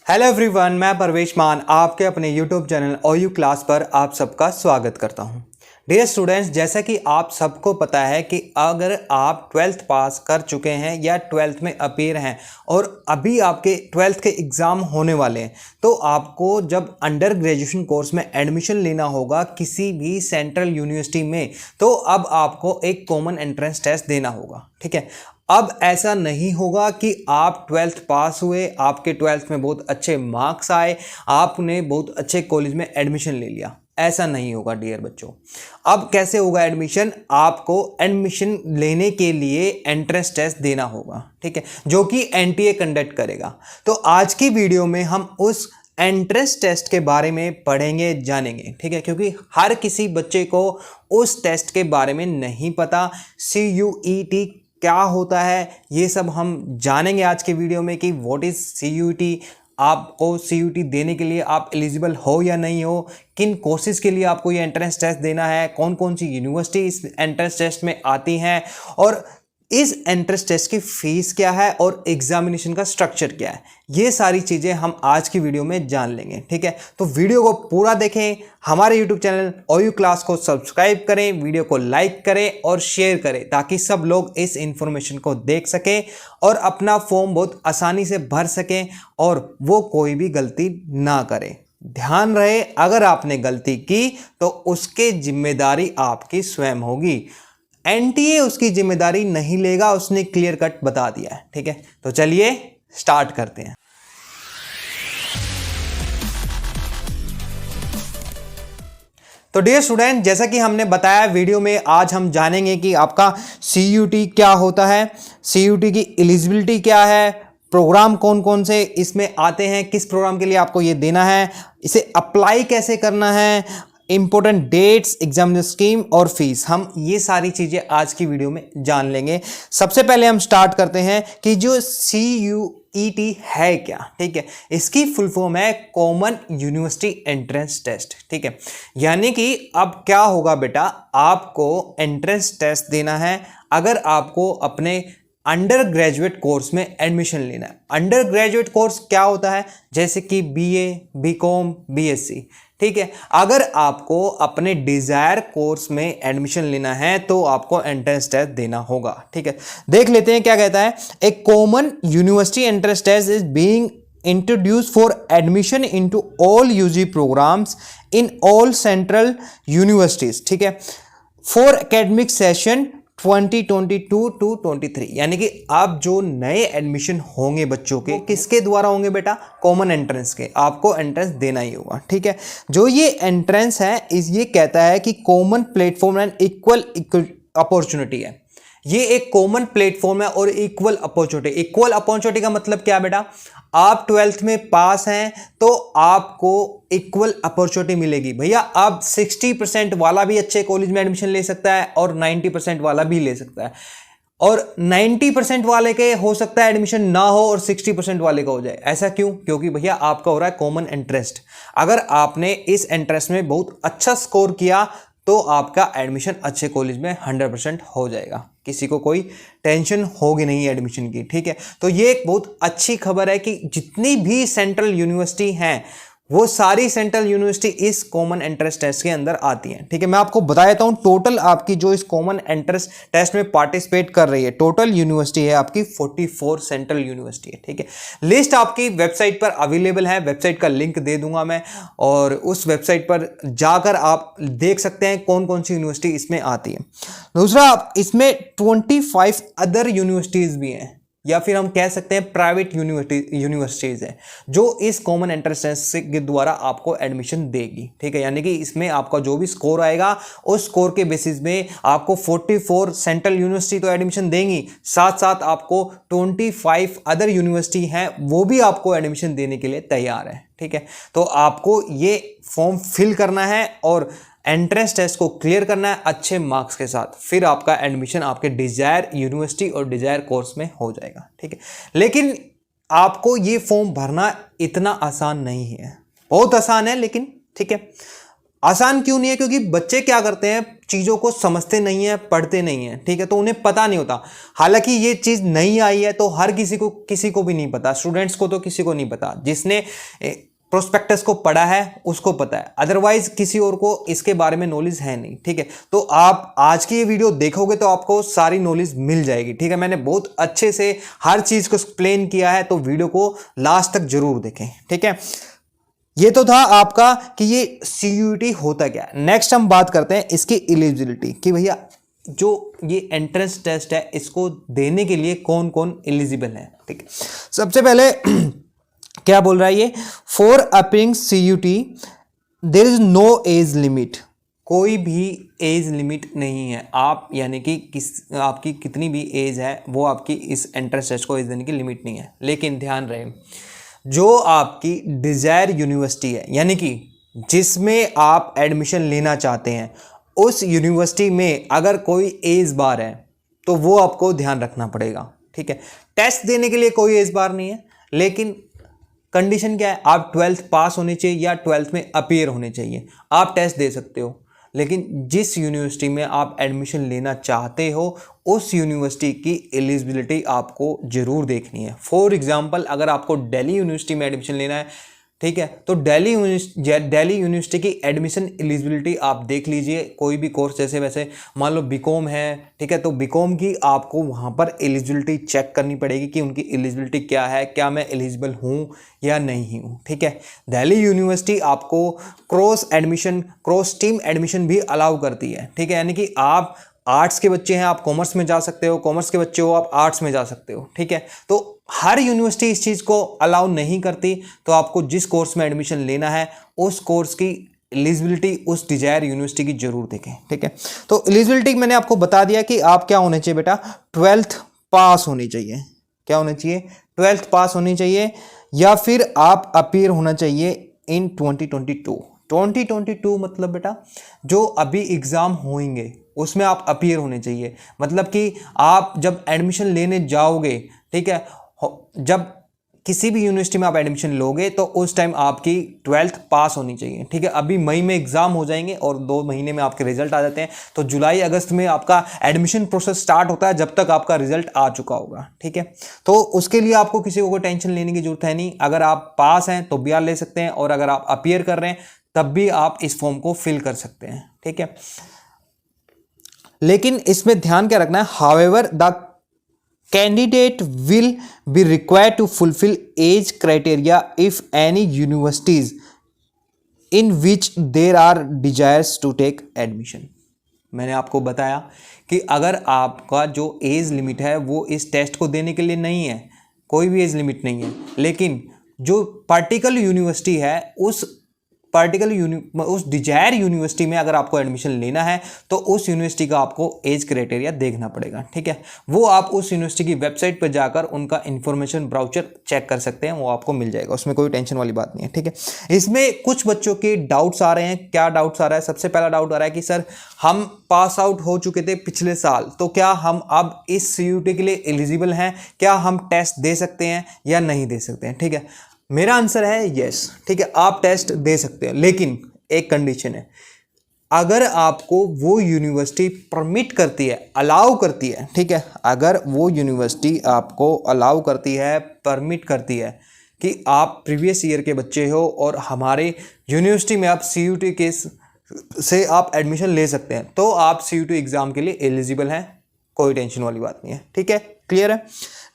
Hello everyone, मैं परवेश मान आपके अपने यूट्यूब चैनल OU क्लास पर आप सबका स्वागत करता हूं। डियर स्टूडेंट्स, जैसा कि आप सबको पता है कि अगर आप 12th पास कर चुके हैं या 12th में अपीयर हैं और अभी आपके 12th के एग्ज़ाम होने वाले हैं, तो आपको जब अंडर ग्रेजुएशन कोर्स में एडमिशन लेना होगा किसी भी सेंट्रल यूनिवर्सिटी में, तो अब आपको एक कॉमन एंट्रेंस टेस्ट देना होगा। ठीक है, अब ऐसा नहीं होगा कि आप 12th पास हुए, आपके 12th में बहुत अच्छे मार्क्स आए, आपने बहुत अच्छे कॉलेज में एडमिशन ले लिया। ऐसा नहीं होगा डियर बच्चों। अब कैसे होगा एडमिशन? आपको एडमिशन लेने के लिए एंट्रेंस टेस्ट देना होगा, ठीक है, जो कि NTA कंडक्ट करेगा। तो आज की वीडियो में हम उस एंट्रेंस टेस्ट के बारे में पढ़ेंगे, जानेंगे, ठीक है, क्योंकि हर किसी बच्चे को उस टेस्ट के बारे में नहीं पता। CUET क्या होता है, ये सब हम जानेंगे आज के वीडियो में कि व्हाट इज CUET, आपको CUET देने के लिए आप एलिजिबल हो या नहीं हो, किन कोर्सेज के लिए आपको ये एंट्रेंस टेस्ट देना है, कौन कौन सी यूनिवर्सिटी इस एंट्रेंस टेस्ट में आती हैं, और इस एंट्रेंस टेस्ट की फीस क्या है और एग्जामिनेशन का स्ट्रक्चर क्या है। ये सारी चीज़ें हम आज की वीडियो में जान लेंगे, ठीक है। तो वीडियो को पूरा देखें, हमारे यूट्यूब चैनल OU क्लास को सब्सक्राइब करें, वीडियो को लाइक करें और शेयर करें, ताकि सब लोग इस इंफॉर्मेशन को देख सकें और अपना फॉर्म बहुत आसानी से भर सकें और वो कोई भी गलती ना करें। ध्यान रहे, अगर आपने गलती की तो उसकी जिम्मेदारी आपकी स्वयं होगी। NTA उसकी जिम्मेदारी नहीं लेगा, उसने क्लियर कट बता दिया है, ठीक है। तो चलिए स्टार्ट करते हैं। तो डियर स्टूडेंट, जैसा कि हमने बताया वीडियो में, आज हम जानेंगे कि आपका CUET क्या होता है, CUET की एलिजिबिलिटी क्या है, प्रोग्राम कौन कौन से इसमें आते हैं, किस प्रोग्राम के लिए आपको ये देना है, इसे अप्लाई कैसे करना है, इंपॉर्टेंट डेट्स, एग्जामिनेशन स्कीम और फीस, हम ये सारी चीजें आज की वीडियो में जान लेंगे। सबसे पहले हम स्टार्ट करते हैं कि जो CUET है क्या, ठीक है। इसकी फुल फॉर्म है कॉमन यूनिवर्सिटी एंट्रेंस टेस्ट, ठीक है। यानी कि अब क्या होगा बेटा, आपको एंट्रेंस टेस्ट देना है अगर आपको अपने अंडर ग्रेजुएट कोर्स में एडमिशन लेना है। अंडर ग्रेजुएट कोर्स क्या होता है? जैसे कि BA, BCom, BSc, ठीक है। अगर आपको अपने डिजायर कोर्स में एडमिशन लेना है तो आपको एंट्रेंस टेस्ट देना होगा, ठीक है। देख लेते हैं क्या कहता है। A common university entrance test is being introduced for admission into all UG programs in all central universities, ठीक है, for academic session 2022 to 23। यानी कि अब जो नए एडमिशन होंगे बच्चों के, किसके द्वारा होंगे बेटा? कॉमन एंट्रेंस के। आपको एंट्रेंस देना ही होगा, ठीक है। जो ये एंट्रेंस है, ये कहता है कि common platform and equal opportunity है। ये एक कॉमन प्लेटफॉर्म है और इक्वल अपॉर्चुनिटी। इक्वल अपॉर्चुनिटी का मतलब क्या बेटा? आप 12th में पास हैं तो आपको इक्वल अपॉर्चुनिटी मिलेगी। भैया अब 60% वाला भी अच्छे कॉलेज में एडमिशन ले सकता है और 90% वाला भी ले सकता है, और 90% वाले के हो सकता है एडमिशन ना हो और 60% वाले का हो जाए। ऐसा क्यों? क्योंकि भैया आपका हो रहा है कॉमन इंटरेस्ट। अगर आपने इस इंटरेस्ट में बहुत अच्छा स्कोर किया तो आपका एडमिशन अच्छे कॉलेज में 100% हो जाएगा, किसी को कोई टेंशन होगी नहीं एडमिशन की, ठीक है। तो ये एक बहुत अच्छी खबर है कि जितनी भी सेंट्रल यूनिवर्सिटी हैं वो सारी सेंट्रल यूनिवर्सिटी इस कॉमन एंट्रेंस टेस्ट के अंदर आती हैं, ठीक है। मैं आपको बता देता हूं, टोटल आपकी जो इस कॉमन एंट्रेंस टेस्ट में पार्टिसिपेट कर रही है, टोटल यूनिवर्सिटी है आपकी 44 सेंट्रल यूनिवर्सिटी है, ठीक है। लिस्ट आपकी वेबसाइट पर अवेलेबल है, वेबसाइट का लिंक दे दूंगा मैं, और उस वेबसाइट पर जाकर आप देख सकते हैं कौन कौन सी यूनिवर्सिटी इसमें आती है। दूसरा, इसमें 25 अदर यूनिवर्सिटीज भी हैं, या फिर हम कह सकते हैं प्राइवेट यूनिवर्सिटीज हैं, जो इस कॉमन एंट्रेंस टेस्ट के द्वारा आपको एडमिशन देगी, ठीक है। यानी कि इसमें आपका जो भी स्कोर आएगा उस स्कोर के बेसिस में आपको 44 सेंट्रल यूनिवर्सिटी तो एडमिशन देंगी, साथ साथ आपको 25 अदर यूनिवर्सिटी हैं वो भी आपको एडमिशन देने के लिए तैयार है, ठीक है। तो आपको ये फॉर्म फिल करना है और एंट्रेंस टेस्ट को क्लियर करना है अच्छे मार्क्स के साथ, फिर आपका एडमिशन आपके डिजायर यूनिवर्सिटी और डिजायर कोर्स में हो जाएगा, ठीक है। लेकिन आपको ये फॉर्म भरना इतना आसान नहीं है, बहुत आसान है लेकिन, ठीक है। आसान क्यों नहीं है? क्योंकि बच्चे क्या करते हैं, चीज़ों को समझते नहीं है, पढ़ते नहीं है, ठीक है, तो उन्हें पता नहीं होता। हालांकि ये चीज़ नई आई है तो हर किसी को भी नहीं पता, स्टूडेंट्स को तो किसी को नहीं पता। जिसने प्रोस्पेक्टस को पढ़ा है उसको पता है, अदरवाइज किसी और को इसके बारे में नॉलेज है नहीं, ठीक है। तो आप आज की ये वीडियो देखोगे तो आपको सारी नॉलेज मिल जाएगी, ठीक है। मैंने बहुत अच्छे से हर चीज़ को एक्सप्लेन किया है, तो वीडियो को लास्ट तक जरूर देखें, ठीक है। ये तो था आपका कि ये CUET होता क्या है। नेक्स्ट हम बात करते हैं इसकी एलिजिबिलिटी, कि भैया जो ये एंट्रेंस टेस्ट है इसको देने के लिए कौन कौन एलिजिबल है, ठीक है। सबसे पहले क्या बोल रहा है ये, for appearing CUET there is no age limit. कोई भी एज लिमिट नहीं है, आप यानी कि आपकी कितनी भी एज है वो आपकी इस एंट्रेंस टेस्ट को एज देने की लिमिट नहीं है। लेकिन ध्यान रहे, जो आपकी डिजायर यूनिवर्सिटी है, यानी कि जिसमें आप एडमिशन लेना चाहते हैं, उस यूनिवर्सिटी में अगर कोई एज बार है तो वो आपको ध्यान रखना पड़ेगा, ठीक है। टेस्ट देने के लिए कोई एज बार नहीं है, लेकिन कंडीशन क्या है, आप 12th पास होने चाहिए या 12th में अपीयर होने चाहिए। आप टेस्ट दे सकते हो, लेकिन जिस यूनिवर्सिटी में आप एडमिशन लेना चाहते हो उस यूनिवर्सिटी की एलिजिबिलिटी आपको जरूर देखनी है। फॉर एग्जांपल, अगर आपको दिल्ली यूनिवर्सिटी में एडमिशन लेना है, ठीक है, तो दिल्ली यूनिवर्सिटी की एडमिशन एलिजिबिलिटी आप देख लीजिए। कोई भी कोर्स, जैसे वैसे मान लो बीकॉम है, ठीक है, तो बीकॉम की आपको वहाँ पर एलिजिबिलिटी चेक करनी पड़ेगी कि उनकी एलिजिबिलिटी क्या है, क्या मैं एलिजिबल हूँ या नहीं हूँ, ठीक है। दिल्ली यूनिवर्सिटी आपको क्रॉस टीम एडमिशन भी अलाउ करती है, ठीक है, यानी कि आप आर्ट्स के बच्चे हैं आप कॉमर्स में जा सकते हो, कॉमर्स के बच्चे हो आप आर्ट्स में जा सकते हो, ठीक है। तो हर यूनिवर्सिटी इस चीज़ को अलाउ नहीं करती, तो आपको जिस कोर्स में एडमिशन लेना है उस कोर्स की एलिजिबिलिटी उस डिजायर यूनिवर्सिटी की जरूर देखें, ठीक है। तो एलिजिबिलिटी मैंने आपको बता दिया कि आप क्या होने चाहिए बेटा, 12th पास होनी चाहिए। क्या होना चाहिए? 12th पास होनी चाहिए, या फिर आप अपीयर होना चाहिए इन 2022 मतलब बेटा जो अभी एग्ज़ाम होंगे उसमें आप अपीयर होने चाहिए। मतलब कि आप जब एडमिशन लेने जाओगे, ठीक है, जब किसी भी यूनिवर्सिटी में आप एडमिशन लोगे तो उस टाइम आपकी 12th पास होनी चाहिए, ठीक है। अभी मई में एग्जाम हो जाएंगे और 2 महीने में आपके रिजल्ट आ जाते हैं, तो जुलाई अगस्त में आपका एडमिशन प्रोसेस स्टार्ट होता है जब तक आपका रिजल्ट आ चुका होगा, ठीक है। तो उसके लिए आपको किसी को टेंशन लेने की जरूरत है नहीं। अगर आप पास हैं तो BR ले सकते हैं, और अगर आप अपीयर कर रहे हैं तब भी आप इस फॉर्म को फिल कर सकते हैं, ठीक है। लेकिन इसमें ध्यान क्या रखना है, however the candidate will be required to fulfill age criteria if any universities in which there are desires to take admission। मैंने आपको बताया कि अगर आपका जो एज लिमिट है वो इस टेस्ट को देने के लिए नहीं है, कोई भी एज लिमिट नहीं है, लेकिन जो पार्टिकुलर यूनिवर्सिटी है उस डिजायर यूनिवर्सिटी में अगर आपको एडमिशन लेना है तो उस यूनिवर्सिटी का आपको एज क्राइटेरिया देखना पड़ेगा, ठीक है। वो आप उस यूनिवर्सिटी की वेबसाइट पर जाकर उनका इंफॉर्मेशन ब्राउचर चेक कर सकते हैं, वो आपको मिल जाएगा, उसमें कोई टेंशन वाली बात नहीं है, ठीक है। इसमें कुछ बच्चों के डाउट्स आ रहे हैं। क्या डाउट्स आ रहा है? सबसे पहला डाउट आ रहा है कि सर हम पास आउट हो चुके थे पिछले साल, तो क्या हम अब इस CUET के लिए एलिजिबल हैं? क्या हम टेस्ट दे सकते हैं या नहीं दे सकते हैं, ठीक है। मेरा आंसर है यस, ठीक है, आप टेस्ट दे सकते हैं, लेकिन एक कंडीशन है, अगर आपको वो यूनिवर्सिटी परमिट करती है, अलाउ करती है, ठीक है, अगर वो यूनिवर्सिटी आपको अलाउ करती है, परमिट करती है कि आप प्रीवियस ईयर के बच्चे हो और हमारे यूनिवर्सिटी में आप CUET के से आप एडमिशन ले सकते हैं, तो आप CUET एग्ज़ाम के लिए एलिजिबल हैं, कोई टेंशन वाली बात नहीं है, ठीक है, क्लियर है।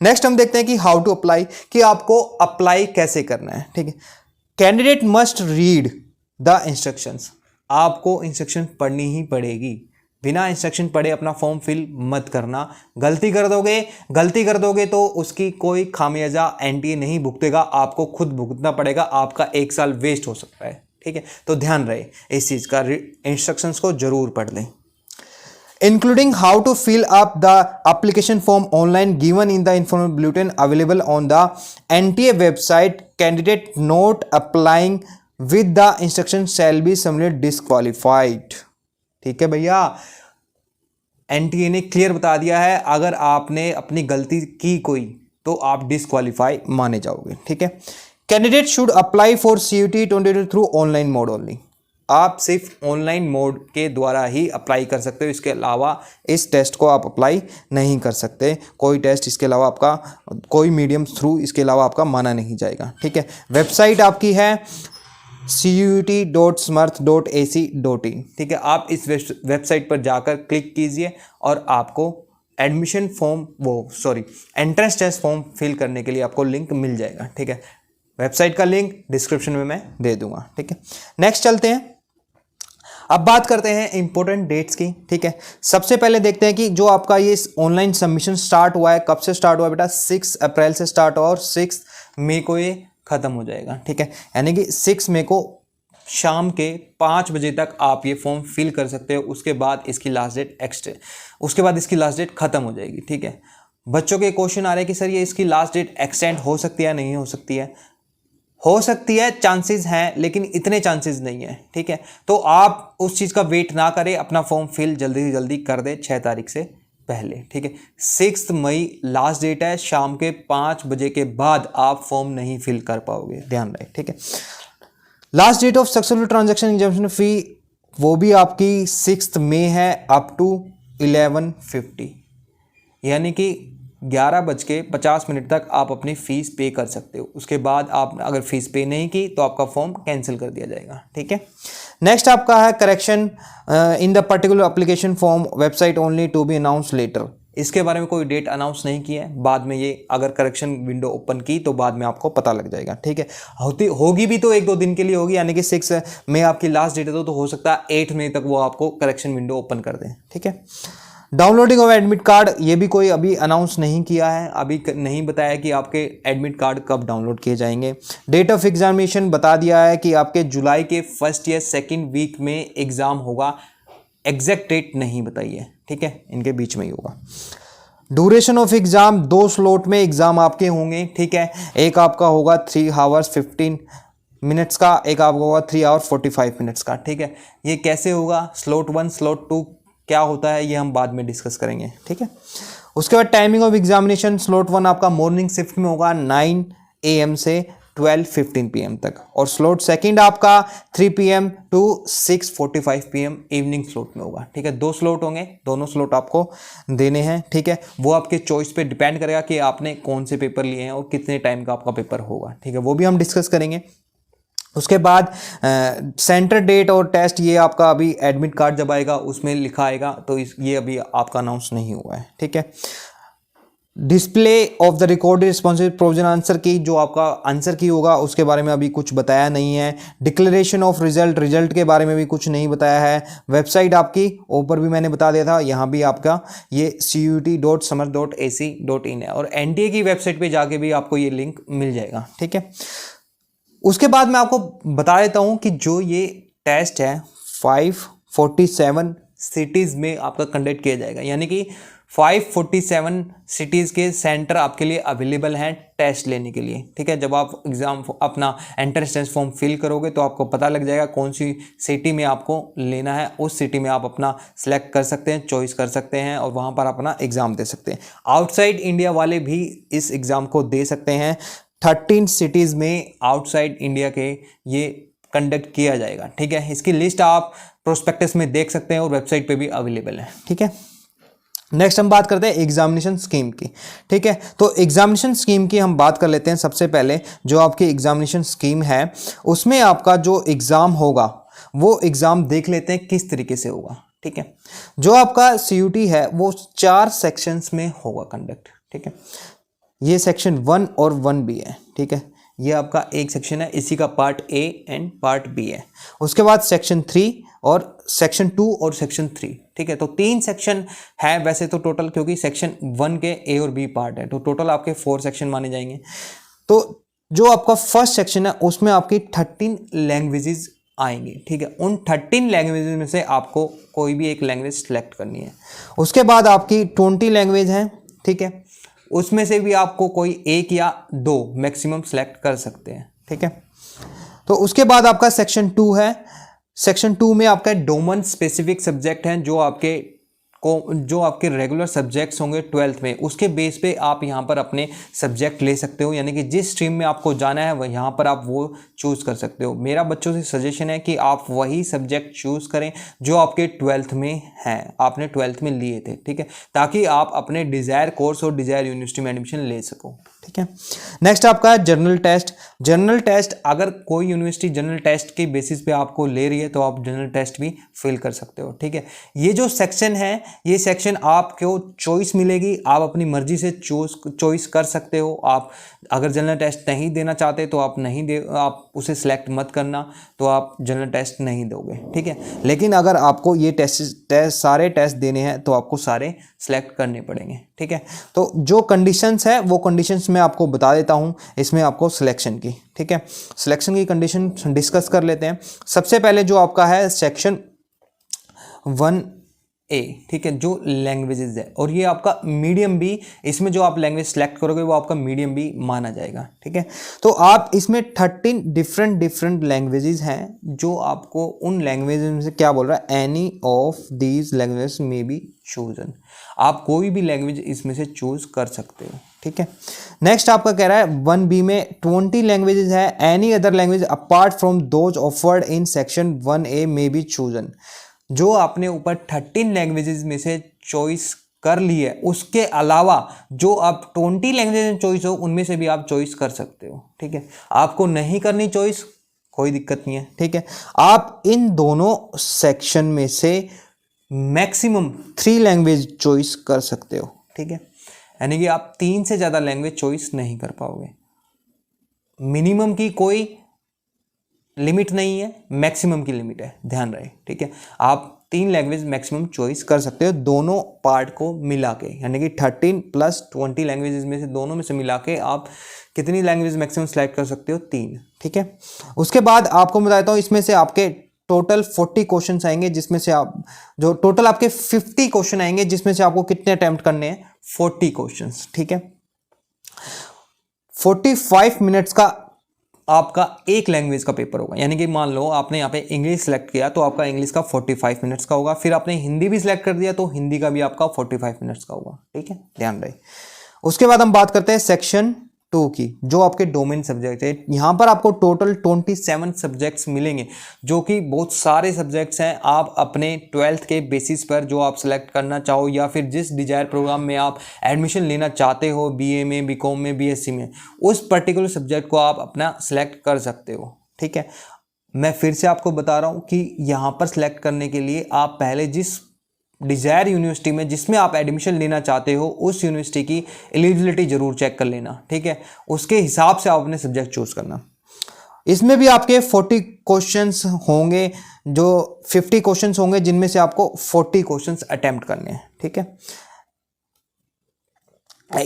नेक्स्ट हम देखते हैं कि हाउ टू अप्लाई, कि आपको अप्लाई कैसे करना है, ठीक है। Candidate must read the instructions, आपको इंस्ट्रक्शन पढ़नी ही पड़ेगी, बिना इंस्ट्रक्शन पढ़े अपना फॉर्म फिल मत करना। गलती कर दोगे तो उसकी कोई खामियाजा NTA नहीं भुगतेगा, आपको खुद भुगतना पड़ेगा, आपका 1 साल वेस्ट हो सकता है, ठीक है। तो ध्यान रहे इस चीज़ का, इंस्ट्रक्शंस को जरूर पढ़ लें। Including how to fill up the application form online given in the information bulletin available on the NTA website. Candidate not applying with the instruction shall be summarily disqualified। ठीक है भैया, NTA ने clear बता दिया है, अगर आपने अपनी गलती की कोई तो आप डिस्क्वालीफाई माने जाओगे, ठीक है। Candidate should apply for CUET 2022 through online mode only. आप सिर्फ ऑनलाइन मोड के द्वारा ही अप्लाई कर सकते हो, इसके अलावा इस टेस्ट को आप अप्लाई नहीं कर सकते। कोई टेस्ट इसके अलावा आपका, कोई मीडियम थ्रू इसके अलावा आपका माना नहीं जाएगा, ठीक है। वेबसाइट आपकी है CUET.smrth.ac.in, ठीक है। आप इस वेबसाइट पर जाकर क्लिक कीजिए और आपको admission form entrance test form fill करने के लिए आपको लिंक मिल जाएगा, ठीक है। वेबसाइट का लिंक डिस्क्रिप्शन में मैं दे दूंगा, ठीक है। नेक्स्ट चलते हैं, अब बात करते हैं इंपॉर्टेंट डेट्स की, ठीक है। सबसे पहले देखते हैं कि जो आपका ये ऑनलाइन सबमिशन स्टार्ट हुआ है, कब से स्टार्ट हुआ है बेटा, 6 अप्रैल से स्टार्ट हुआ और 6 मई को ये खत्म हो जाएगा, ठीक है। यानी कि 6 मई को शाम के 5 बजे तक आप ये फॉर्म फिल कर सकते हो। उसके बाद इसकी लास्ट डेट खत्म हो जाएगी, ठीक है। बच्चों के क्वेश्चन आ रहे हैं कि सर ये इसकी लास्ट डेट एक्सटेंड हो सकती है या नहीं हो सकती है। हो सकती है, चांसेस हैं, लेकिन इतने चांसेस नहीं है, ठीक है। तो आप उस चीज़ का वेट ना करें, अपना फॉर्म फिल जल्दी से जल्दी कर दें 6 तारीख से पहले, ठीक है। 6 मई लास्ट डेट है, शाम के 5 बजे के बाद आप फॉर्म नहीं फिल कर पाओगे, ध्यान रहे, ठीक है। Last date of successful transaction examination fee वो भी आपकी 6 मई है अप टू 11:50, यानी कि 11:50 तक आप अपनी फ़ीस पे कर सकते हो। उसके बाद आप अगर फ़ीस पे नहीं की तो आपका फॉर्म कैंसिल कर दिया जाएगा, ठीक है। नेक्स्ट आपका है correction in the particular application form website only to be announce later. इसके बारे में कोई डेट अनाउंस नहीं की है, बाद में ये अगर करेक्शन विंडो ओपन की तो बाद में आपको पता लग जाएगा, ठीक है। होगी भी तो 1-2 दिन के लिए होगी, यानी कि 6 मई आपकी लास्ट डेट है तो हो सकता है 8 मई तक वो आपको करेक्शन विंडो ओपन कर दें, ठीक है। डाउनलोडिंग ऑफ एडमिट कार्ड, ये भी कोई अभी अनाउंस नहीं किया है, अभी नहीं बताया कि आपके एडमिट कार्ड कब डाउनलोड किए जाएंगे। डेट ऑफ एग्जामिनेशन बता दिया है कि आपके जुलाई के 1st या 2nd वीक में एग्ज़ाम होगा, एग्जैक्ट डेट नहीं बताई है, ठीक है, इनके बीच में ही होगा। ड्यूरेशन ऑफ एग्ज़ाम, 2 स्लॉट में एग्ज़ाम आपके होंगे, ठीक है। एक आपका होगा 3 आवर्स 15 मिनट्स का, एक आपका होगा 3 आवर्स 45 मिनट्स का, ठीक है। ये कैसे होगा, स्लॉट 1 स्लॉट 2 क्या होता है ये हम बाद में डिस्कस करेंगे, ठीक है। उसके बाद टाइमिंग ऑफ एग्जामिनेशन, स्लॉट 1 आपका मॉर्निंग शिफ्ट में होगा 9 AM से 12:15 PM तक, और स्लॉट 2 आपका 3 PM to 6:45 PM evening slot में होगा, ठीक है। 2 स्लॉट होंगे, दोनों स्लॉट आपको देने हैं, ठीक है। वो आपके चॉइस पे डिपेंड करेगा कि आपने कौन से पेपर लिए हैं और कितने टाइम का आपका पेपर होगा, ठीक है, वो भी हम डिस्कस करेंगे। उसके बाद सेंटर डेट और टेस्ट, ये आपका अभी एडमिट कार्ड जब आएगा उसमें लिखा आएगा, तो ये अभी आपका अनाउंस नहीं हुआ है, ठीक है। Display of the recorded responsive provision answer की, जो आपका आंसर की होगा उसके बारे में अभी कुछ बताया नहीं है। डिक्लेरेशन ऑफ रिजल्ट के बारे में भी कुछ नहीं बताया है। वेबसाइट आपकी ऊपर भी मैंने बता दिया था, यहाँ भी आपका ये CUET.smrth.ac.in है, और NTA की वेबसाइट पे जाके भी आपको ये लिंक मिल जाएगा, ठीक है। उसके बाद मैं आपको बता देता हूँ कि जो ये टेस्ट है 547 सिटीज़ में आपका कंडक्ट किया जाएगा, यानी कि 547 सिटीज़ के सेंटर आपके लिए अवेलेबल हैं टेस्ट लेने के लिए, ठीक है। जब आप एग्ज़ाम अपना एंट्रेंस टेस्ट फॉर्म फिल करोगे तो आपको पता लग जाएगा कौन सी सिटी में आपको लेना है, उस सिटी में आप अपना सेलेक्ट कर सकते हैं, चॉइस कर सकते हैं और वहाँ पर अपना एग्ज़ाम दे सकते हैं। आउटसाइड इंडिया वाले भी इस एग्ज़ाम को दे सकते हैं। 13 सिटीज़ में आउटसाइड इंडिया के ये कंडक्ट किया जाएगा, ठीक है। इसकी लिस्ट आप प्रोस्पेक्टस में देख सकते हैं और वेबसाइट पे भी अवेलेबल है, ठीक है। नेक्स्ट हम बात करते हैं एग्जामिनेशन स्कीम की, ठीक है। तो एग्जामिनेशन स्कीम की हम बात कर लेते हैं। सबसे पहले जो आपकी एग्जामिनेशन स्कीम है उसमें आपका जो एग्ज़ाम होगा वो एग्ज़ाम देख लेते हैं किस तरीके से होगा, ठीक है। जो आपका CUT है वो 4 सेक्शंस में होगा कंडक्ट, ठीक है। ये सेक्शन 1 और 1B है, ठीक है। ये आपका एक सेक्शन है, इसी का part A and part B है। उसके बाद सेक्शन 3 और सेक्शन 2 और सेक्शन 3, ठीक है। तो 3 सेक्शन है वैसे तो टोटल, क्योंकि सेक्शन 1 के A और B पार्ट है, तो टोटल आपके 4 सेक्शन माने जाएंगे। तो जो आपका फर्स्ट सेक्शन है उसमें आपकी 13 लैंग्वेजेस आएंगी, ठीक है। उन 13 लैंग्वेजेस में से आपको कोई भी एक लैंग्वेज सेलेक्ट करनी है। उसके बाद आपकी 20 लैंग्वेज हैं, ठीक है। उसमें से भी आपको कोई 1 या 2 मैक्सिमम सेलेक्ट कर सकते हैं, ठीक है। तो उसके बाद आपका सेक्शन 2 है। सेक्शन 2 में आपका डोमेन स्पेसिफिक सब्जेक्ट हैं जो आपके को जो आपके रेगुलर सब्जेक्ट्स होंगे 12th में, उसके बेस पे आप यहाँ पर अपने सब्जेक्ट ले सकते हो, यानी कि जिस स्ट्रीम में आपको जाना है वह यहाँ पर आप वो चूज़ कर सकते हो। मेरा बच्चों से सजेशन है कि आप वही सब्जेक्ट चूज़ करें जो आपके 12th में हैं, आपने 12th में लिए थे, ठीक है, ताकि आप अपने डिज़ायर कोर्स और डिज़ायर यूनिवर्सिटी में एडमिशन ले सको, ठीक है। नेक्स्ट आपका जनरल टेस्ट। जनरल टेस्ट, अगर कोई यूनिवर्सिटी जनरल टेस्ट के बेसिस पे आपको ले रही है तो आप जनरल टेस्ट भी फिल कर सकते हो, ठीक है। ये जो सेक्शन है, ये सेक्शन आपको चॉइस मिलेगी, आप अपनी मर्जी से चॉइस कर सकते हो। आप अगर जनरल टेस्ट नहीं देना चाहते तो आप उसे सिलेक्ट मत करना, तो आप जनरल टेस्ट नहीं दोगे, ठीक है। लेकिन अगर आपको ये सारे टेस्ट देने हैं तो आपको सारे सिलेक्ट करने पड़ेंगे, ठीक है। तो जो कंडीशंस है वो कंडीशंस मैं आपको बता देता हूँ इसमें आपको सिलेक्शन की, ठीक है। सिलेक्शन की कंडीशन डिस्कस कर लेते हैं। सबसे पहले जो आपका है सेक्शन 1A, ठीक है, जो लैंग्वेजेस है, और ये आपका मीडियम भी, इसमें जो आप लैंग्वेज सेलेक्ट करोगे वो आपका मीडियम भी माना जाएगा, ठीक है। तो आप इसमें 13 डिफरेंट लैंग्वेजेस हैं, जो आपको उन लैंग्वेजेस में से क्या बोल रहा है, एनी ऑफ दीज लैंग्वेजेस में बी चूजन, आप कोई भी लैंग्वेज इसमें से चूज कर सकते हो, ठीक है। नेक्स्ट आपका कह रहा है 1B में 20 लैंग्वेजेस है, any other language apart from those offered in section 1A में बी चूजन। जो आपने ऊपर 13 लैंग्वेजेस में से चॉइस कर ली है, उसके अलावा जो आप 20 लैंग्वेजेस चॉइस हो उनमें से भी आप चॉइस कर सकते हो, ठीक है। आपको नहीं करनी चॉइस, कोई दिक्कत नहीं है, ठीक है। आप इन दोनों सेक्शन में से मैक्सिमम 3 लैंग्वेज चॉइस कर सकते हो, ठीक है। यानी कि आप 3 से ज़्यादा लैंग्वेज चॉइस नहीं कर पाओगे। मिनिमम की कोई लिमिट नहीं है, मैक्सिमम की लिमिट है, ध्यान रहे, ठीक है। आप 3 लैंग्वेज मैक्सिमम चॉइस कर सकते हो दोनों पार्ट को मिला के, यानी कि 13 प्लस 20 लैंग्वेजेस में से दोनों में से मिला के आप कितनी लैंग्वेज मैक्सिमम सेलेक्ट कर सकते हो, 3, ठीक है। उसके बाद आपको बताता हूँ, इसमें से आपके टोटल 40 क्वेश्चन आएंगे, जिसमें से आप जो टोटल आपके 50 क्वेश्चन आएंगे, जिसमें से आपको कितने अटेम्प्ट करने हैं, 40 क्वेश्चन, ठीक है। 45 मिनट्स का आपका एक लैंग्वेज का पेपर होगा, यानी कि मान लो आपने यहाँ पे इंग्लिश सेलेक्ट किया तो आपका इंग्लिश का 45 मिनट्स का होगा, फिर आपने हिंदी भी सिलेक्ट कर दिया तो हिंदी का भी आपका 45 मिनट्स का होगा, ठीक है, ध्यान रहे। उसके बाद हम बात करते हैं सेक्शन 2 की, जो आपके डोमेन सब्जेक्ट है। यहाँ पर आपको टोटल 27 सब्जेक्ट्स मिलेंगे, जो कि बहुत सारे सब्जेक्ट्स हैं। आप अपने 12th के बेसिस पर जो आप सेलेक्ट करना चाहो, या फिर जिस डिजायर प्रोग्राम में आप एडमिशन लेना चाहते हो, BA में, BCom में, BSc में, उस पर्टिकुलर सब्जेक्ट को आप अपना सेलेक्ट कर सकते हो, ठीक है। मैं फिर से आपको बता रहा हूँ कि यहाँ पर सेलेक्ट करने के लिए आप पहले जिस डिज़ायर यूनिवर्सिटी में जिसमें आप एडमिशन लेना चाहते हो उस यूनिवर्सिटी की एलिजिबिलिटी जरूर चेक कर लेना, ठीक है। उसके हिसाब से आप अपने सब्जेक्ट चूज करना। इसमें भी आपके 40 क्वेश्चंस होंगे, जो 50 क्वेश्चंस होंगे, जिनमें से आपको 40 क्वेश्चंस अटेम्प्ट करने हैं, ठीक है।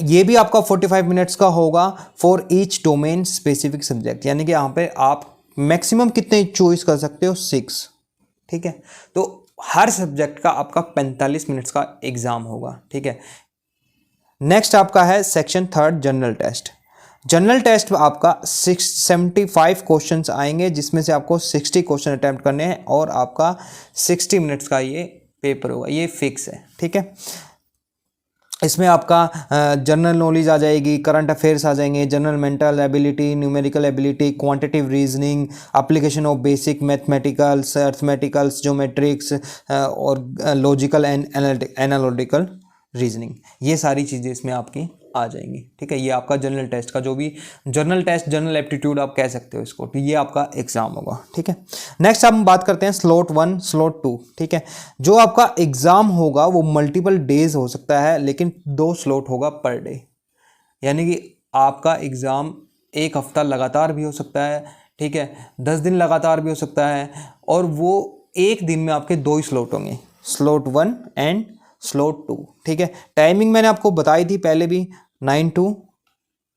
ये भी आपका 45 मिनट्स का होगा for each domain specific subject, यानी कि यहाँ पे आप मैक्सिमम कितने चॉइस कर सकते हो, 6, ठीक है। तो हर सब्जेक्ट का आपका 45 मिनट्स का एग्जाम होगा, ठीक है। नेक्स्ट आपका है section 3 general test. General test में आपका 75 क्वेश्चंस आएंगे, जिसमें से आपको 60 क्वेश्चन अटेम्प्ट करने हैं, और आपका 60 मिनट्स का ये पेपर होगा, ये फिक्स है, ठीक है। इसमें आपका जनरल नॉलेज आ जाएगी, करंट अफेयर्स आ जाएंगे, general mental ability, numerical ability, quantitative reasoning, application of basic mathematicals, arithmeticals, geometrics, और लॉजिकल एंड एनालिटिकल रीजनिंग, ये सारी चीज़ें इसमें आपकी आ जाएंगी, ठीक है। ये आपका जनरल टेस्ट का, जो भी जनरल टेस्ट, जनरल एप्टीट्यूड आप कह सकते हो इसको, तो ये आपका एग्जाम होगा, ठीक है। नेक्स्ट हम बात करते हैं स्लॉट 1, स्लॉट 2, ठीक है। जो आपका एग्जाम होगा वो मल्टीपल डेज हो सकता है, लेकिन 2 स्लॉट होगा पर डे, यानी कि आपका एग्जाम एक हफ्ता लगातार भी हो सकता है, ठीक है, 10 दिन लगातार भी हो सकता है, और वो एक दिन में आपके 2 ही स्लॉट होंगे, स्लॉट 1 एंड स्लॉट 2, ठीक है। टाइमिंग मैंने आपको बताई थी पहले भी, 9 to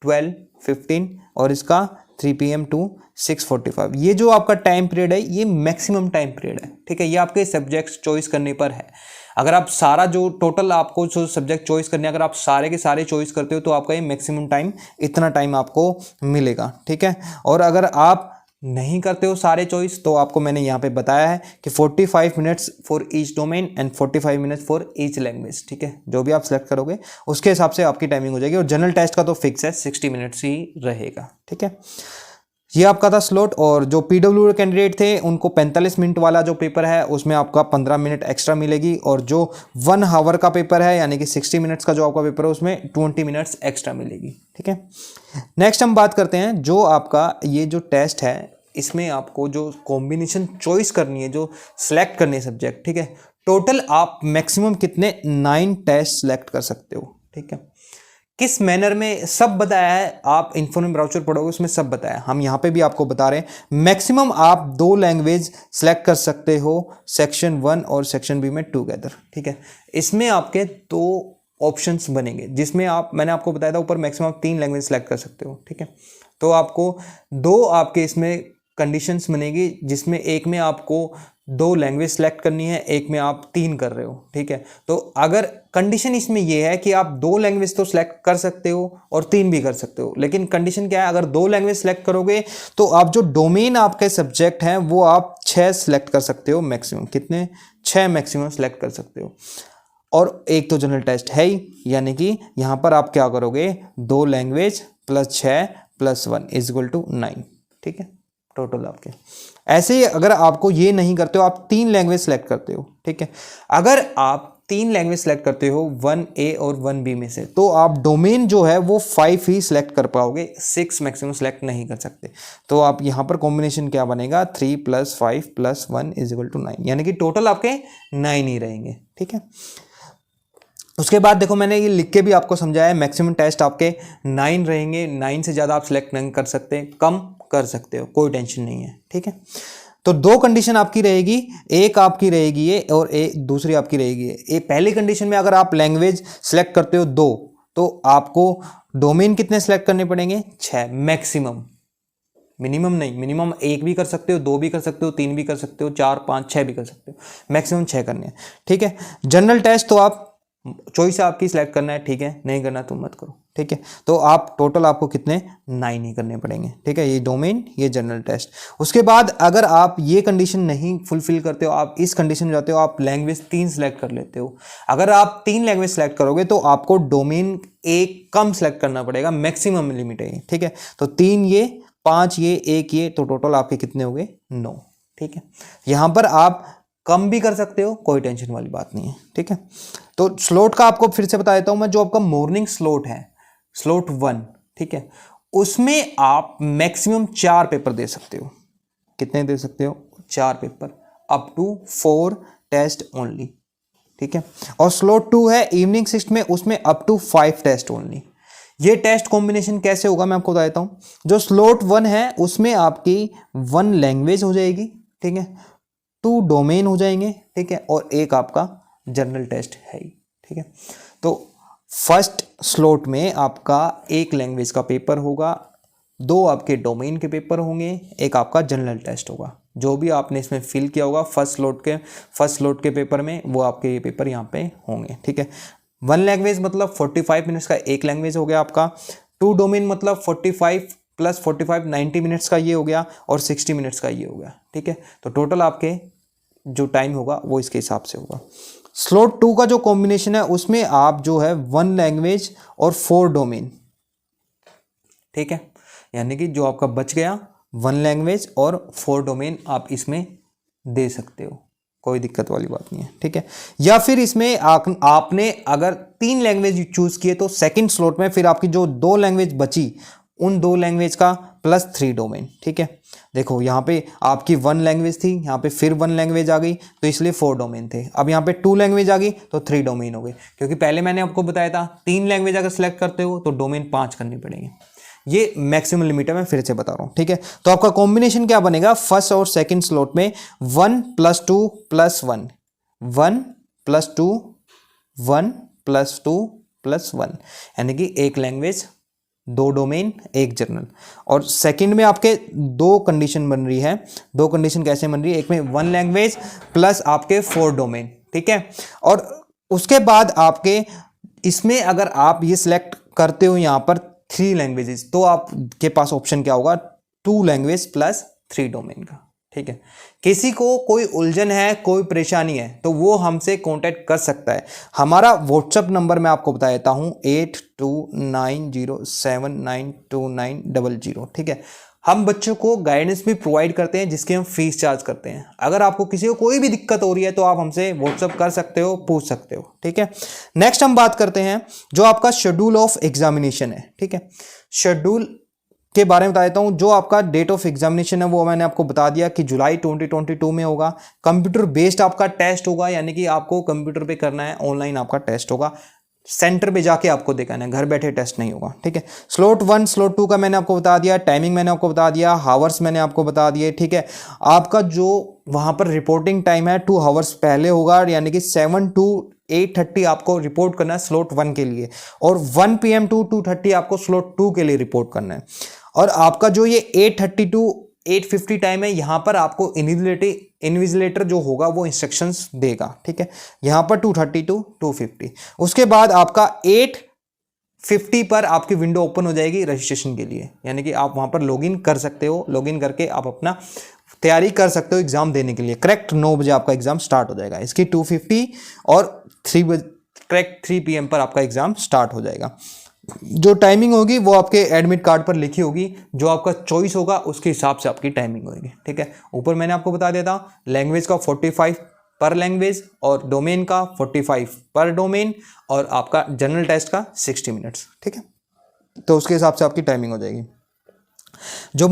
12:15, और इसका 3 PM to 6:45। ये जो आपका टाइम पीरियड है, ये मैक्सिमम टाइम पीरियड है, ठीक है। ये आपके सब्जेक्ट्स चॉइस करने पर है। अगर आप सारा जो टोटल आपको जो सब्जेक्ट चॉइस करने, अगर आप सारे के सारे चॉइस करते हो तो आपका ये मैक्सिमम टाइम, इतना टाइम आपको मिलेगा, ठीक है। और अगर आप नहीं करते हो सारे चॉइस तो आपको मैंने यहाँ पे बताया है कि 45 minutes for each domain and 45 minutes for each language. ठीक है, जो भी आप सेलेक्ट करोगे उसके हिसाब से आपकी टाइमिंग हो जाएगी। और जनरल टेस्ट का तो फिक्स है, 60 मिनट्स ही रहेगा। ठीक है, ये आपका था स्लॉट। और जो पीडब्ल्यू कैंडिडेट थे उनको 45 मिनट वाला जो पेपर है उसमें आपका 15 मिनट एक्स्ट्रा मिलेगी, और जो 1 आवर का पेपर है यानी कि 60 मिनट्स का जो आपका पेपर है उसमें 20 मिनट्स एक्स्ट्रा मिलेगी। ठीक है, नेक्स्ट हम बात करते हैं जो आपका ये जो टेस्ट है इसमें आपको जो कॉम्बिनेशन चॉइस करनी है, जो सिलेक्ट करनी है सब्जेक्ट। ठीक है, टोटल आप मैक्सिमम कितने 9 टेस्ट सेलेक्ट कर सकते हो। ठीक है, किस मैनर में सब बताया है, आप इन्फॉर्मेशन ब्राउचर पढ़ोगे उसमें सब बताया है। हम यहाँ पे भी आपको बता रहे हैं मैक्सिमम आप 2 लैंग्वेज सेलेक्ट कर सकते हो सेक्शन 1 और सेक्शन बी में टुगेदर। ठीक है, इसमें आपके 2 ऑप्शंस बनेंगे जिसमें मैंने आपको बताया था ऊपर मैक्सिमम आप 3 लैंग्वेज सेलेक्ट कर सकते हो। ठीक है, तो आपको 2 आपके इसमें कंडीशंस बनेगी जिसमें एक में आपको 2 लैंग्वेज सेलेक्ट करनी है, एक में आप 3 कर रहे हो। ठीक है, तो अगर कंडीशन इसमें यह है कि आप 2 लैंग्वेज तो सेलेक्ट कर सकते हो और 3 भी कर सकते हो, लेकिन कंडीशन क्या है, अगर 2 लैंग्वेज सेलेक्ट करोगे तो आप जो डोमेन आपके सब्जेक्ट हैं वो आप 6 सेलेक्ट कर सकते हो मैक्सिमम। कितने? 6 मैक्सिमम सेलेक्ट कर सकते हो। और एक तो जनरल टेस्ट है ही, यानी कि यहां पर आप क्या करोगे, 2 language plus 6 plus 1 is equal to 9। ठीक है, टोटल आपके। ऐसे ही अगर आपको ये नहीं करते हो, आप 3 लैंग्वेज सेलेक्ट करते हो। ठीक है, अगर आप 3 लैंग्वेज सेलेक्ट करते हो 1A और 1B में से, तो आप डोमेन जो है वो 5 ही सेलेक्ट कर पाओगे, 6 मैक्सिमम सेलेक्ट नहीं कर सकते। तो आप यहां पर कॉम्बिनेशन क्या बनेगा, 3 + 5 + 1 इज इक्वल टू 9, यानी कि टोटल आपके 9 ही रहेंगे। ठीक है, उसके बाद देखो मैंने ये लिख के भी आपको समझाया, मैक्सिमम टेस्ट आपके 9 रहेंगे। 9 से ज़्यादा आप सिलेक्ट नहीं कर सकते, कम कर सकते हो, कोई टेंशन नहीं है। ठीक है, तो 2 कंडीशन आपकी रहेगी, एक आपकी रहेगी ये और एक दूसरी आपकी रहेगी ये। पहली कंडीशन में अगर आप लैंग्वेज सेलेक्ट करते हो 2, तो आपको डोमेन कितने सेलेक्ट करने पड़ेंगे, 6 मैक्सिमम, मिनिमम नहीं। मिनिमम 1 भी कर सकते हो, 2 भी कर सकते हो, 3 भी कर सकते हो, 4, 5, 6 भी कर सकते हो, मैक्सिमम 6 करने हैं। ठीक है, जनरल टेस्ट तो आप चॉइस आपकी सिलेक्ट करना है। ठीक है, नहीं करना तो मत करो। ठीक है, तो आप टोटल आपको कितने 9 ही करने पड़ेंगे। ठीक है, ये डोमेन, ये जनरल टेस्ट। उसके बाद अगर आप ये कंडीशन नहीं फुलफिल करते हो, आप इस कंडीशन में जाते हो, आप लैंग्वेज 3 सेलेक्ट कर लेते हो। अगर आप 3 लैंग्वेज सेलेक्ट करोगे तो आपको डोमेन 1 कम सेलेक्ट करना पड़ेगा, मैक्सिमम लिमिट है। ठीक है, तो 3 ये, 5 ये, 1 ये, तो टोटल आपके कितने हो गए, 9। ठीक है, यहां पर आप कम भी कर सकते हो, कोई टेंशन वाली बात नहीं है। ठीक है, तो स्लॉट का आपको फिर से बता देता हूं मैं, जो आपका मॉर्निंग स्लॉट है, स्लॉट 1, ठीक है, उसमें आप मैक्सिमम 4 पेपर दे सकते हो। कितने दे सकते हो, 4 paper, up to 4 test only. ठीक है, और स्लॉट 2 है इवनिंग शिफ्ट में, उसमें अप टू 5 टेस्ट ओनली। ये टेस्ट कॉम्बिनेशन कैसे होगा मैं आपको बता देता हूं। जो स्लॉट 1 है उसमें आपकी 1 लैंग्वेज हो जाएगी। ठीक है, 2 डोमेन हो जाएंगे। ठीक है, और एक आपका जनरल टेस्ट है ही। ठीक है, तो फर्स्ट स्लॉट में आपका 1 लैंग्वेज का पेपर होगा, 2 आपके डोमेन के पेपर होंगे, एक आपका जनरल टेस्ट होगा। जो भी आपने इसमें फिल किया होगा फर्स्ट स्लॉट के पेपर में, वो आपके ये पेपर यहाँ पे होंगे। ठीक है, 1 लैंग्वेज मतलब 45 मिनट्स का 1 लैंग्वेज हो गया आपका, 2 डोमेन मतलब 45 + 45 90 मिनट्स का ये हो गया, और 60 मिनट्स का ये हो गया। ठीक है, तो टोटल आपके जो टाइम होगा वो इसके हिसाब से होगा। स्लॉट 2 का जो कॉम्बिनेशन है उसमें आप जो है 1 लैंग्वेज और 4 डोमेन। ठीक है, यानी कि जो आपका बच गया 1 लैंग्वेज और 4 डोमेन आप इसमें दे सकते हो, कोई दिक्कत वाली बात नहीं है। ठीक है, या फिर इसमें आपने अगर 3 लैंग्वेज चूज किए तो सेकंड स्लॉट में फिर आपकी जो 2 लैंग्वेज बची, उन 2 लैंग्वेज का प्लस 3 डोमेन। ठीक है, देखो यहाँ पे आपकी 1 लैंग्वेज थी, यहाँ पे फिर 1 लैंग्वेज आ गई, तो इसलिए 4 डोमेन थे। अब यहाँ पे 2 लैंग्वेज आ गई तो 3 डोमेन हो गए, क्योंकि पहले मैंने आपको बताया था 3 लैंग्वेज अगर सेलेक्ट करते हो तो डोमेन 5 करने पड़ेंगे। ये मैक्सिमम लिमिट है, मैं फिर से बता रहा हूँ। ठीक है, तो आपका कॉम्बिनेशन क्या बनेगा, फर्स्ट और सेकंड स्लॉट में 1 + 2 + 1, 1 + 2, 1 + 2 + 1, यानी कि 1 लैंग्वेज, 2 डोमेन, 1 जर्नल। और सेकंड में आपके 2 कंडीशन बन रही है। 2 कंडीशन कैसे बन रही है, एक में 1 लैंग्वेज प्लस आपके 4 डोमेन। ठीक है, और उसके बाद आपके इसमें अगर आप ये सिलेक्ट करते हो यहाँ पर 3 लैंग्वेजेस, तो आपके पास ऑप्शन क्या होगा, 2 लैंग्वेज प्लस 3 डोमेन का। ठीक है, किसी को कोई उलझन है, कोई परेशानी है तो वो हमसे कांटेक्ट कर सकता है। हमारा व्हाट्सएप नंबर मैं आपको बता देता हूं 8290792900। ठीक है, हम बच्चों को गाइडेंस भी प्रोवाइड करते हैं जिसकी हम फीस चार्ज करते हैं। अगर आपको किसी को कोई भी दिक्कत हो रही है तो आप हमसे व्हाट्सएप कर सकते हो, पूछ सकते हो। ठीक है, नेक्स्ट हम बात करते हैं जो आपका शेड्यूल ऑफ एग्जामिनेशन है। ठीक है, शेड्यूल के बारे में बता देता हूं। जो आपका डेट ऑफ एग्जामिनेशन है वो मैंने आपको बता दिया कि जुलाई 2022 में होगा। कंप्यूटर बेस्ड आपका टेस्ट होगा, यानी कि आपको कंप्यूटर पे करना है, ऑनलाइन आपका टेस्ट होगा, सेंटर पे जाके आपको दिखाना है, घर बैठे टेस्ट नहीं होगा। ठीक है, स्लॉट 1 स्लॉट 2 का मैंने आपको बता दिया, टाइमिंग मैंने आपको बता दिया, हावर्स मैंने आपको बता दिए। ठीक है, आपका जो वहां पर रिपोर्टिंग टाइम है 2 आवर्स पहले होगा, यानी कि 7 to 8:30 आपको रिपोर्ट करना है स्लॉट 1 के लिए, और 1 PM to 2:30 आपको स्लॉट 2 के लिए रिपोर्ट करना है। और आपका जो ये 8:30 to 8:50 टाइम है, यहां पर आपको इन्विजिलेटर जो होगा वो इंस्ट्रक्शंस देगा। ठीक है, यहां पर 2:30 to 2:50। उसके बाद आपका 8:50 पर आपकी विंडो ओपन हो जाएगी रजिस्ट्रेशन के लिए, यानी कि आप वहां पर लॉगिन कर सकते हो। लॉगिन करके आप अपना तैयारी कर सकते हो एग्जाम देने के लिए। करेक्ट 9 बजे आपका एग्जाम स्टार्ट हो जाएगा। इसकी 2:50 और 3 बजे करेक्ट 3 PM पर आपका एग्जाम स्टार्ट हो जाएगा। जो टाइमिंग होगी वो आपके एडमिट कार्ड पर लिखी होगी, जो आपका चॉइस होगा उसके हिसाब से आपकी टाइमिंग होगी। ठीक है, ऊपर मैंने आपको बता दिया था लैंग्वेज का 45 पर लैंग्वेज, और डोमेन का 45 पर डोमेन, और आपका जनरल टेस्ट का 60 मिनट्स। ठीक है, तो उसके हिसाब से आपकी टाइमिंग हो जाएगी। जो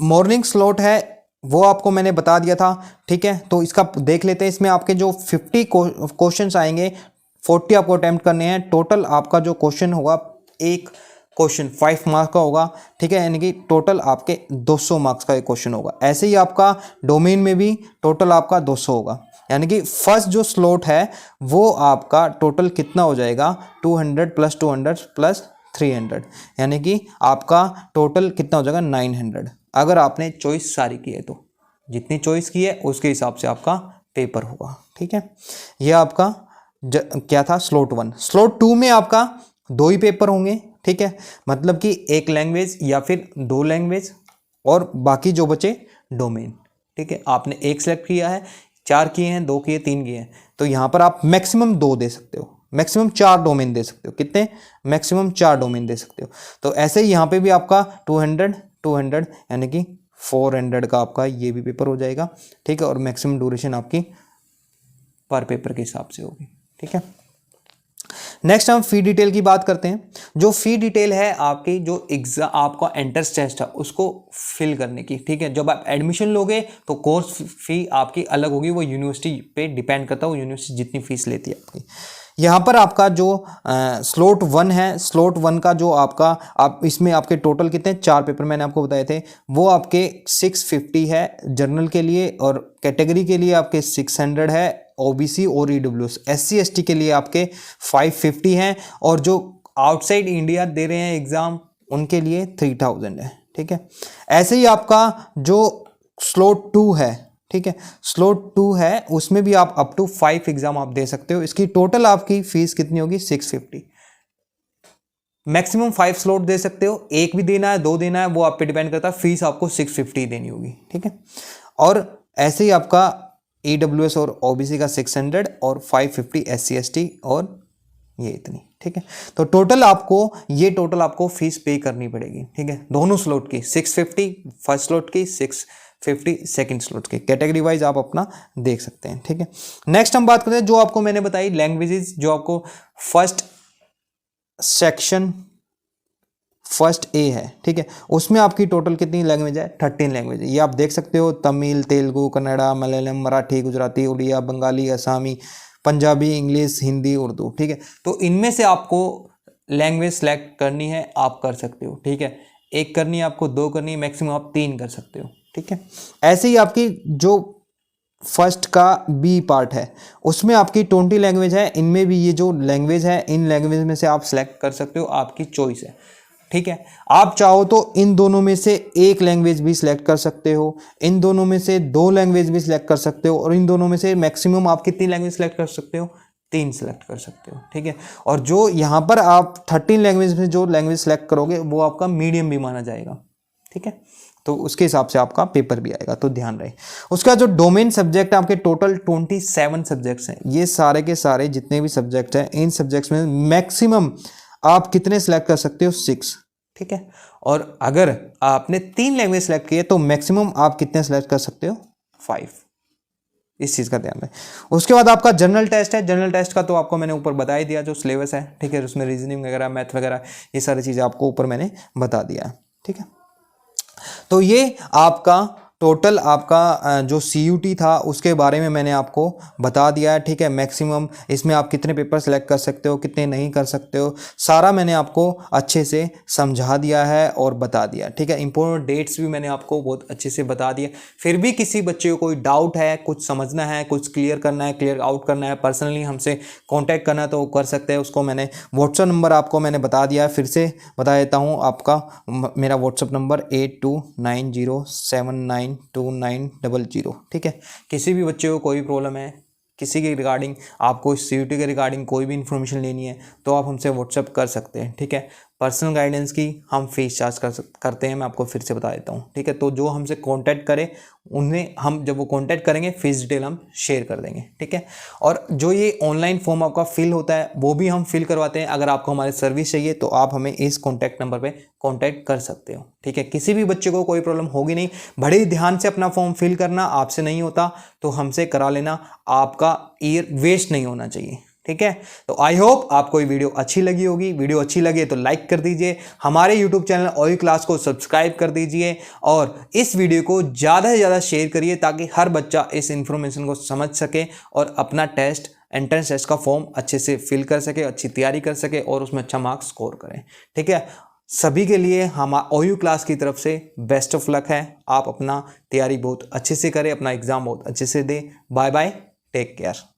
मॉर्निंग स्लॉट है वो आपको मैंने बता दिया था। ठीक है, तो इसका देख लेते हैं। इसमें आपके जो 50 क्वेश्चंस आएंगे, 40 आपको अटेम्प्ट करने हैं। टोटल आपका जो क्वेश्चन होगा, एक क्वेश्चन 5 मार्क्स का होगा। ठीक है, यानी कि टोटल आपके 200 मार्क्स का एक क्वेश्चन होगा। ऐसे ही आपका डोमेन में भी टोटल आपका 200 होगा, यानी कि फर्स्ट जो स्लॉट है वो आपका टोटल कितना हो जाएगा, 200 + 200 + 300, यानी कि आपका टोटल कितना हो जाएगा 900। अगर आपने चॉइस सारी की है तो जितनी चॉइस की है उसके हिसाब से आपका पेपर होगा। ठीक है, यह आपका क्या था स्लॉट 1। स्लॉट 2 में आपका 2 ही पेपर होंगे। ठीक है, मतलब कि एक लैंग्वेज या फिर 2 लैंग्वेज, और बाकी जो बचे डोमेन। ठीक है, आपने एक सेलेक्ट किया है, 4 किए हैं, 2 किए, 3 किए हैं, तो यहां पर आप मैक्सिमम 2 दे सकते हो, मैक्सिमम 4 डोमेन दे सकते हो। कितने? मैक्सिमम 4 डोमेन दे सकते हो। तो ऐसे ही यहाँ पे भी आपका 200 यानी कि 400 का आपका ये भी पेपर हो जाएगा। ठीक है, और मैक्सिमम ड्यूरेशन आपकी पर पेपर के हिसाब से होगी। ठीक है, नेक्स्ट हम फी डिटेल की बात करते हैं। जो फी डिटेल है आपकी, जो एग्जाम आपका एंट्रेंस टेस्ट है उसको फिल करने की। ठीक है, जब आप एडमिशन लोगे तो कोर्स फी आपकी अलग होगी, वो यूनिवर्सिटी पे डिपेंड करता है, वो यूनिवर्सिटी जितनी फीस लेती है आपकी। यहाँ पर आपका जो स्लॉट 1 है, स्लॉट 1 का जो आपका आप इसमें आपके टोटल कितने 4 पेपर मैंने आपको बताए थे, वो आपके 650 है जनरल के लिए, और कैटेगरी के लिए आपके 600 है, ओबीसी और ईडब्ल्यूएस। एससी एसटी के लिए आपके 550 हैं, और जो आउटसाइड इंडिया दे रहे हैं एग्जाम उनके लिए 3000 है। ठीक है, ऐसे ही आपका जो स्लॉट 2 है, ठीक है, स्लॉट 2 है, उसमें भी आप अप टू 5 एग्जाम आप दे सकते हो। इसकी टोटल आपकी फीस कितनी होगी 650। मैक्सिमम 5 स्लॉट दे सकते हो, एक भी देना है 2 देना है वो आप पे डिपेंड करता है, फीस आपको 650 देनी होगी। ठीक है, और ऐसे ही आपका ईडब्ल्यूएस और ओबीसी का 600 और 550 एससी एसटी, और ये इतनी। ठीक है, तो टोटल आपको फीस पे करनी पड़ेगी। ठीक है, दोनों स्लॉट की 650 फर्स्ट स्लॉट की, 650 सेकंड स्लॉट की, कैटेगरी वाइज आप अपना देख सकते हैं। ठीक है, नेक्स्ट हम बात करते हैं जो आपको मैंने बताई लैंग्वेजेस, जो आपको फर्स्ट सेक्शन फर्स्ट ए है। ठीक है, उसमें आपकी टोटल कितनी लैंग्वेज है 13 लैंग्वेज है। ये आप देख सकते हो, तमिल, तेलुगु, कन्नड़ा, मलयालम, मराठी, गुजराती, उड़िया, बंगाली, असमी, पंजाबी, इंग्लिश, हिंदी, उर्दू। ठीक है, तो इनमें से आपको लैंग्वेज सेलेक्ट करनी है, आप कर सकते हो। ठीक है, एक करनी है आपको, 2 करनी है, मैक्सिमम आप 3 कर सकते हो। ठीक है, ऐसे ही आपकी जो फर्स्ट का बी पार्ट है उसमें आपकी 20 लैंग्वेज है। इनमें भी ये जो लैंग्वेज है, इन लैंग्वेज में से आप सेलेक्ट कर सकते हो, आपकी चॉइस है। ठीक है, आप चाहो तो इन दोनों में से एक लैंग्वेज भी सिलेक्ट कर सकते हो, इन दोनों में से 2 लैंग्वेज भी सिलेक्ट कर सकते हो, और इन दोनों में से मैक्सिमम आप कितनी लैंग्वेज सिलेक्ट कर सकते हो 3 सिलेक्ट कर सकते हो। ठीक है, और जो यहाँ पर आप 13 लैंग्वेज में जो लैंग्वेज सिलेक्ट करोगे वो आपका मीडियम भी माना जाएगा। ठीक है, तो उसके हिसाब से आपका पेपर भी आएगा, तो ध्यान रहे। उसका जो डोमेन सब्जेक्ट आपके टोटल 27 सब्जेक्ट्स हैं, ये सारे के सारे जितने भी सब्जेक्ट हैं, इन सब्जेक्ट्स में मैक्सिमम आप कितने सेलेक्ट कर सकते हो? 6, ठीक है। और अगर आपने 3 लैंग्वेज सेलेक्ट किए तो मैक्सिमम आप कितने सेलेक्ट कर सकते हो? 5। इस चीज़ का ध्यान रहे। उसके बाद आपका जनरल टेस्ट है। जनरल टेस्ट का तो आपको मैंने ऊपर बता ही दिया, जो सिलेबस है, ठीक है। उसमें रीजनिंग वगैरह, मैथ वगैरह, ये सारी चीज़ें आपको ऊपर मैंने बता दिया है, ठीक है। तो ये आपका टोटल आपका जो CUT था उसके बारे में मैंने आपको बता दिया है, ठीक है। मैक्सिमम इसमें आप कितने पेपर सेलेक्ट कर सकते हो, कितने नहीं कर सकते हो, सारा मैंने आपको अच्छे से समझा दिया है और बता दिया, ठीक है। इंपॉर्टेंट डेट्स भी मैंने आपको बहुत अच्छे से बता दिए। फिर भी किसी बच्चे को कोई डाउट है, कुछ समझना है, कुछ क्लियर करना है, क्लियर आउट करना है, पर्सनली हमसे कॉन्टैक्ट करना है तो कर सकते हैं। उसको मैंने व्हाट्सअप नंबर आपको मैंने बता दिया है, फिर से बता देता हूँ। आपका मेरा व्हाट्सअप नंबर 8290792900, ठीक है। किसी भी बच्चे को कोई प्रॉब्लम है, किसी के रिगार्डिंग, आपको CUT के रिगार्डिंग कोई भी इन्फॉर्मेशन लेनी है तो आप हमसे व्हाट्सअप कर सकते हैं, ठीक है। पर्सनल गाइडेंस की हम फीस चार्ज करते हैं, मैं आपको फिर से बता देता हूँ, ठीक है। तो जो हमसे कांटेक्ट करे उन्हें हम, जब वो कांटेक्ट करेंगे, फीस डिटेल हम शेयर कर देंगे, ठीक है। और जो ये ऑनलाइन फॉर्म आपका फिल होता है वो भी हम फिल करवाते हैं। अगर आपको हमारी सर्विस चाहिए तो आप हमें इस कॉन्टैक्ट नंबर पर कॉन्टैक्ट कर सकते हो, ठीक है। किसी भी बच्चे को कोई प्रॉब्लम होगी नहीं। बड़े ध्यान से अपना फॉर्म फिल करना, आपसे नहीं होता तो हमसे करा लेना, आपका ईयर वेस्ट नहीं होना चाहिए, ठीक है। तो आई होप आपको ये वीडियो अच्छी लगी होगी। वीडियो अच्छी लगे तो लाइक कर दीजिए, हमारे यूट्यूब चैनल OU क्लास को सब्सक्राइब कर दीजिए और इस वीडियो को ज़्यादा से ज़्यादा शेयर करिए ताकि हर बच्चा इस इंफॉर्मेशन को समझ सके और अपना टेस्ट, एंट्रेंस टेस्ट का फॉर्म अच्छे से फिल कर सके, अच्छी तैयारी कर सके और उसमें अच्छा मार्क्स स्कोर करें, ठीक है। सभी के लिए हम OU क्लास की तरफ से बेस्ट ऑफ लक है। आप अपना तैयारी बहुत अच्छे से करें, अपना एग्ज़ाम बहुत अच्छे से दें। Bye bye, take care.